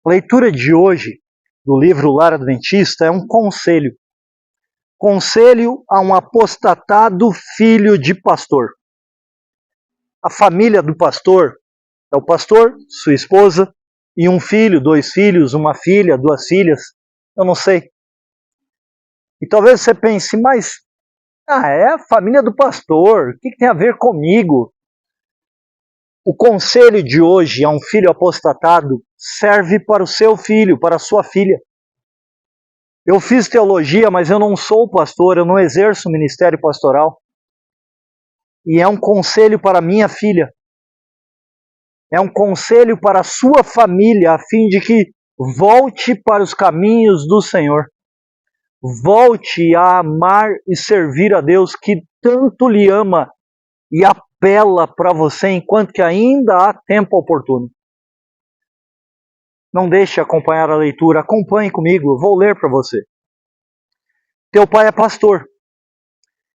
A leitura de hoje do livro Lar Adventista é um conselho. Conselho a um apostatado filho de pastor. A família do pastor é o pastor, sua esposa e um filho, 2 filhos, uma filha, 2 filhas, eu não sei. E talvez você pense, mas é a família do pastor, o que tem a ver comigo? O conselho de hoje a um filho apostatado serve para o seu filho, para a sua filha. Eu fiz teologia, mas eu não sou pastor, eu não exerço ministério pastoral. E é um conselho para minha filha. É um conselho para a sua família, a fim de que volte para os caminhos do Senhor. Volte a amar e servir a Deus que tanto lhe ama e apela para você enquanto que ainda há tempo oportuno. Não deixe acompanhar a leitura, acompanhe comigo, eu vou ler para você. Teu pai é pastor,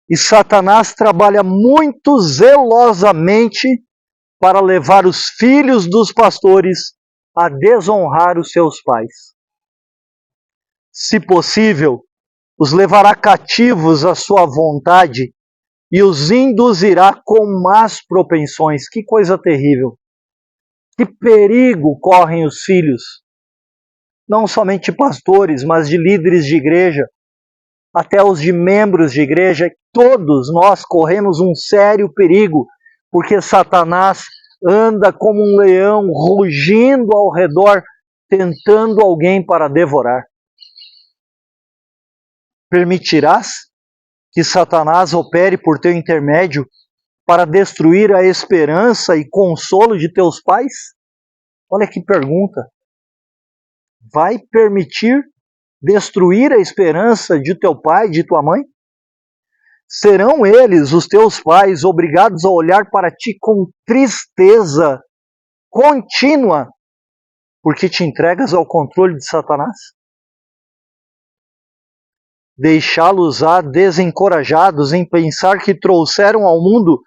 e Satanás trabalha muito zelosamente para levar os filhos dos pastores a desonrar os seus pais. Se possível, os levará cativos à sua vontade e os induzirá com más propensões. Que coisa terrível! Que perigo correm os filhos, não somente pastores, mas de líderes de igreja, até os de membros de igreja. Todos nós corremos um sério perigo, porque Satanás anda como um leão, rugindo ao redor, tentando alguém para devorar. Permitirás que Satanás opere por teu intermédio para destruir a esperança e consolo de teus pais? Olha que pergunta. Vai permitir destruir a esperança de teu pai, de tua mãe? Serão eles, os teus pais, obrigados a olhar para ti com tristeza contínua, porque te entregas ao controle de Satanás? Deixá-los-á desencorajados em pensar que trouxeram ao mundo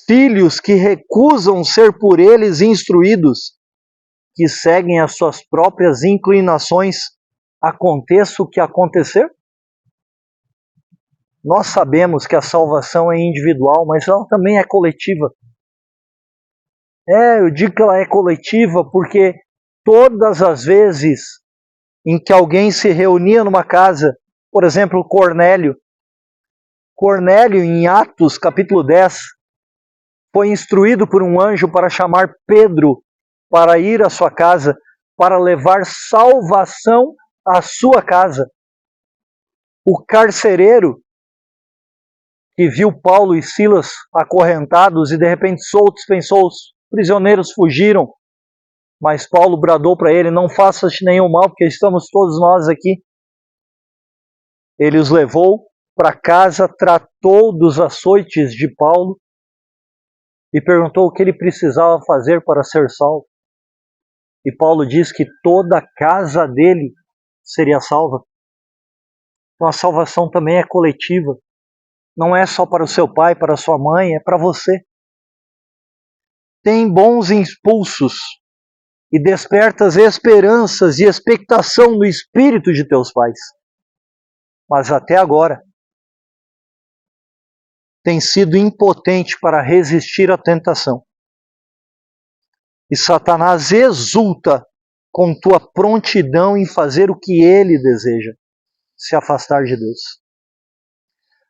filhos que recusam ser por eles instruídos, que seguem as suas próprias inclinações, aconteça o que acontecer? Nós sabemos que a salvação é individual, mas ela também é coletiva. Eu digo que ela é coletiva porque todas as vezes em que alguém se reunia numa casa, por exemplo, Cornélio, em Atos capítulo 10, foi instruído por um anjo para chamar Pedro para ir à sua casa, para levar salvação à sua casa. O carcereiro, que viu Paulo e Silas acorrentados e de repente soltos, pensou, os prisioneiros fugiram, mas Paulo bradou para ele, não faças-te nenhum mal, porque estamos todos nós aqui. Ele os levou para casa, tratou dos açoites de Paulo e perguntou o que ele precisava fazer para ser salvo. E Paulo diz que toda a casa dele seria salva. Então a salvação também é coletiva. Não é só para o seu pai, para a sua mãe, é para você. Tem bons impulsos e despertas esperanças e expectação no espírito de teus pais. Mas até agora tem sido impotente para resistir à tentação. E Satanás exulta com tua prontidão em fazer o que ele deseja, se afastar de Deus.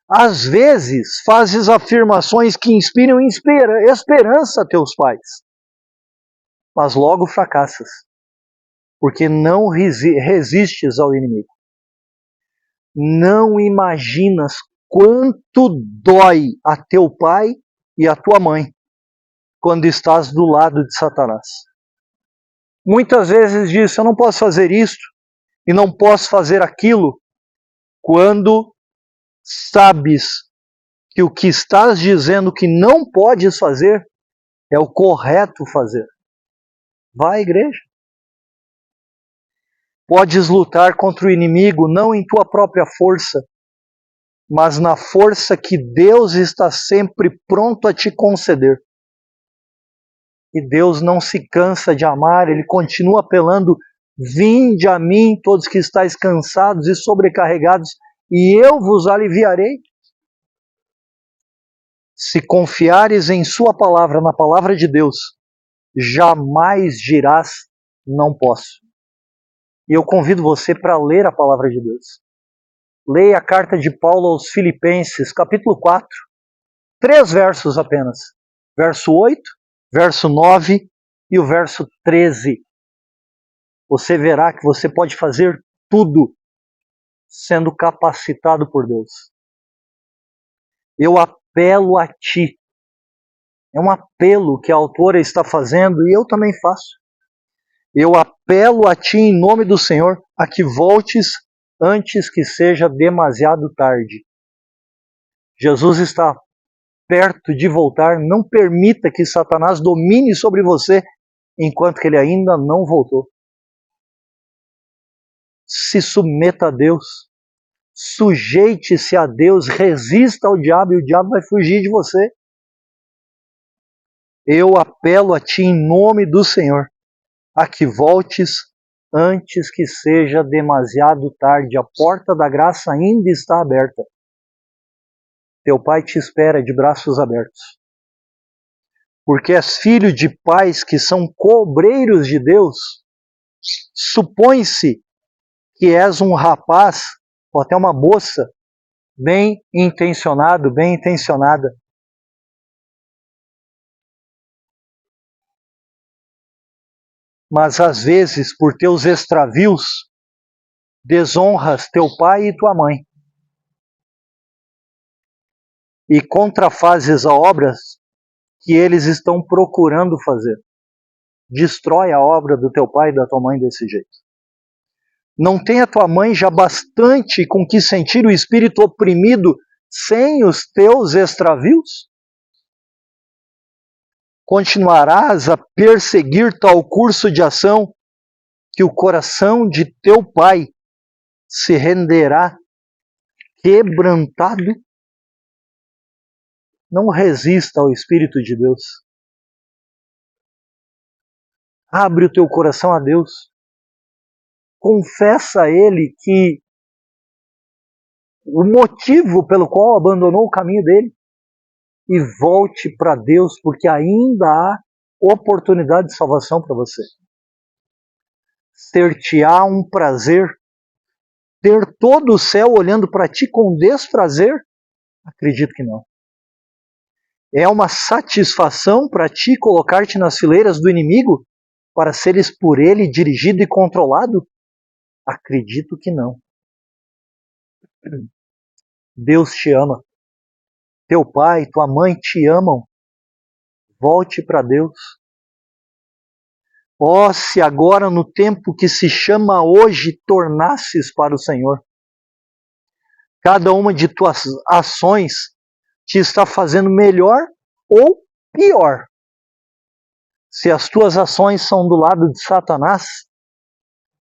Às vezes fazes afirmações que inspiram esperança a teus pais, mas logo fracassas, porque não resistes ao inimigo. Não imaginas quanto dói a teu pai e a tua mãe quando estás do lado de Satanás. Muitas vezes diz, eu não posso fazer isto e não posso fazer aquilo, quando sabes que o que estás dizendo que não podes fazer é o correto fazer. Vá à igreja. Podes lutar contra o inimigo não em tua própria força, mas na força que Deus está sempre pronto a te conceder. E Deus não se cansa de amar, Ele continua apelando Vinde a mim, todos que estáis cansados e sobrecarregados, e eu vos aliviarei. Se confiares em sua palavra, na palavra de Deus, jamais dirás, não posso. E eu convido você para ler a palavra de Deus. Leia a carta de Paulo aos Filipenses, capítulo 4, 3 versos apenas. Verso 8, verso 9 e o verso 13. Você verá que você pode fazer tudo sendo capacitado por Deus. Eu apelo a ti. É um apelo que a autora está fazendo e eu também faço. Eu apelo a ti em nome do Senhor a que voltes antes que seja demasiado tarde. Jesus está perto de voltar. Não permita que Satanás domine sobre você enquanto que ele ainda não voltou. Se submeta a Deus. Sujeite-se a Deus. Resista ao diabo e o diabo vai fugir de você. Eu apelo a ti em nome do Senhor a que voltes antes que seja demasiado tarde. A porta da graça ainda está aberta. Teu Pai te espera de braços abertos. Porque és filho de pais que são cobreiros de Deus. Supõe-se que és um rapaz, ou até uma moça, bem intencionado, bem intencionada. Mas às vezes, por teus extravios, desonras teu pai e tua mãe. E contrafazes a obras que eles estão procurando fazer. Destrói a obra do teu pai e da tua mãe desse jeito. Não tem a tua mãe já bastante com que sentir o espírito oprimido sem os teus extravios? Continuarás a perseguir tal curso de ação que o coração de teu pai se renderá quebrantado? Não resista ao Espírito de Deus. Abre o teu coração a Deus. Confessa a Ele que o motivo pelo qual abandonou o caminho dele e volte para Deus, porque ainda há oportunidade de salvação para você. Ser-te-á um prazer ter todo o céu olhando para ti com desprazer? Acredito que não. É uma satisfação para ti colocar-te nas fileiras do inimigo para seres por ele dirigido e controlado? Acredito que não. Deus te ama. Teu pai, tua mãe te amam. Volte para Deus. Ó, se agora no tempo que se chama hoje tornasses para o Senhor. Cada uma de tuas ações te está fazendo melhor ou pior. Se as tuas ações são do lado de Satanás,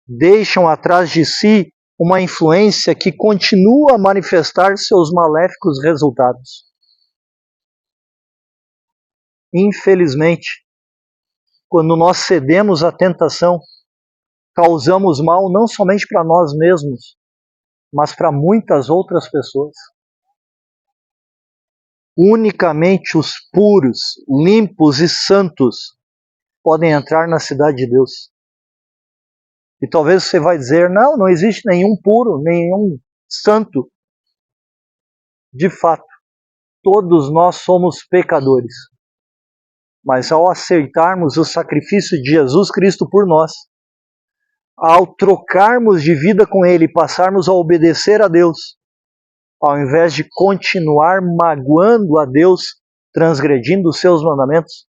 deixam atrás de si uma influência que continua a manifestar seus maléficos resultados. Infelizmente, quando nós cedemos à tentação, causamos mal não somente para nós mesmos, mas para muitas outras pessoas. Unicamente os puros, limpos e santos podem entrar na cidade de Deus. E talvez você vai dizer, não existe nenhum puro, nenhum santo. De fato, todos nós somos pecadores. Mas ao aceitarmos o sacrifício de Jesus Cristo por nós, ao trocarmos de vida com Ele e passarmos a obedecer a Deus, ao invés de continuar magoando a Deus, transgredindo os seus mandamentos,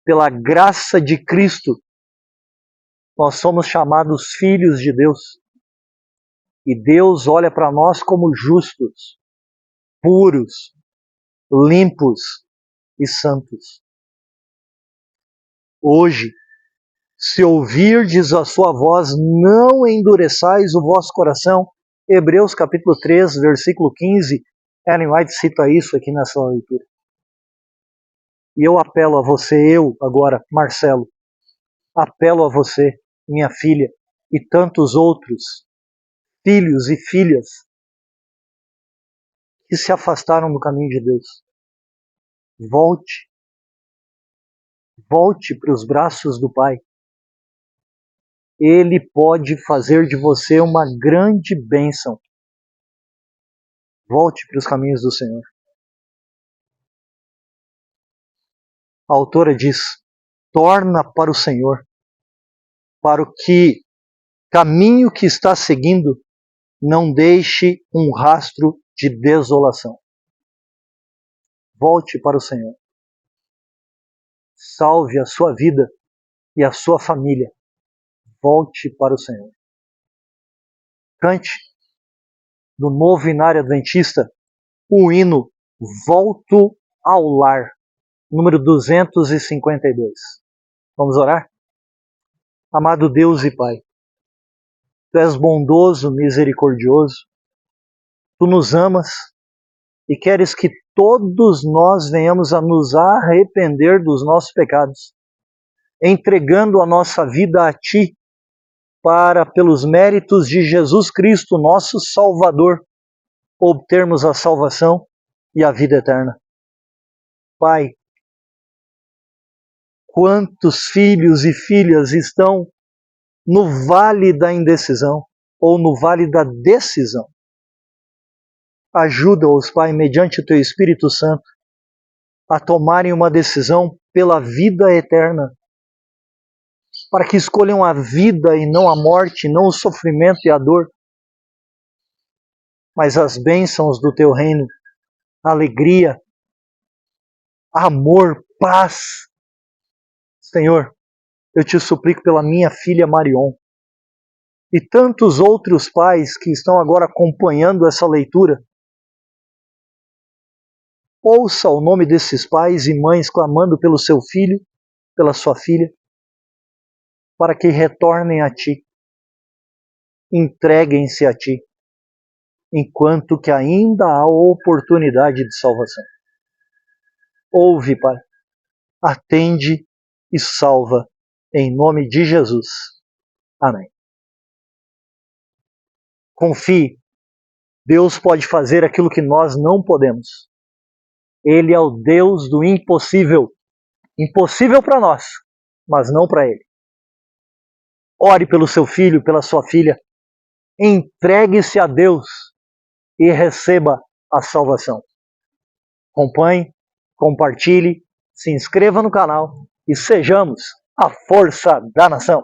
pela graça de Cristo, nós somos chamados filhos de Deus. E Deus olha para nós como justos, puros, limpos e santos. Hoje, se ouvirdes a sua voz, não endureçais o vosso coração. Hebreus capítulo 3, versículo 15. Ellen White cita isso aqui nessa leitura. E eu apelo a você, eu agora, Marcelo, apelo a você, minha filha e tantos outros filhos e filhas que se afastaram do caminho de Deus. Volte. Volte para os braços do Pai. Ele pode fazer de você uma grande bênção. Volte para os caminhos do Senhor. A autora diz: torna para o Senhor, para o que caminho que está seguindo não deixe um rastro de desolação. Volte para o Senhor. Salve a sua vida e a sua família. Volte para o Senhor. Cante do Novo Inário Adventista o hino Volto ao Lar, número 252. Vamos orar? Amado Deus e Pai, Tu és bondoso, misericordioso, Tu nos amas e queres que todos nós venhamos a nos arrepender dos nossos pecados, entregando a nossa vida a Ti, para, pelos méritos de Jesus Cristo, nosso Salvador, obtermos a salvação e a vida eterna. Pai, quantos filhos e filhas estão no vale da indecisão ou no vale da decisão? Ajuda-os, Pai, mediante o Teu Espírito Santo, a tomarem uma decisão pela vida eterna, para que escolham a vida e não a morte, não o sofrimento e a dor, mas as bênçãos do Teu reino, alegria, amor, paz. Senhor, eu Te suplico pela minha filha Marion e tantos outros pais que estão agora acompanhando essa leitura. Ouça o nome desses pais e mães clamando pelo seu filho, pela sua filha, para que retornem a Ti, entreguem-se a Ti, enquanto que ainda há oportunidade de salvação. Ouve, Pai, atende e salva, em nome de Jesus. Amém. Confie, Deus pode fazer aquilo que nós não podemos. Ele é o Deus do impossível. Impossível para nós, mas não para Ele. Ore pelo seu filho, pela sua filha. Entregue-se a Deus e receba a salvação. Acompanhe, compartilhe, se inscreva no canal e sejamos a força da nação.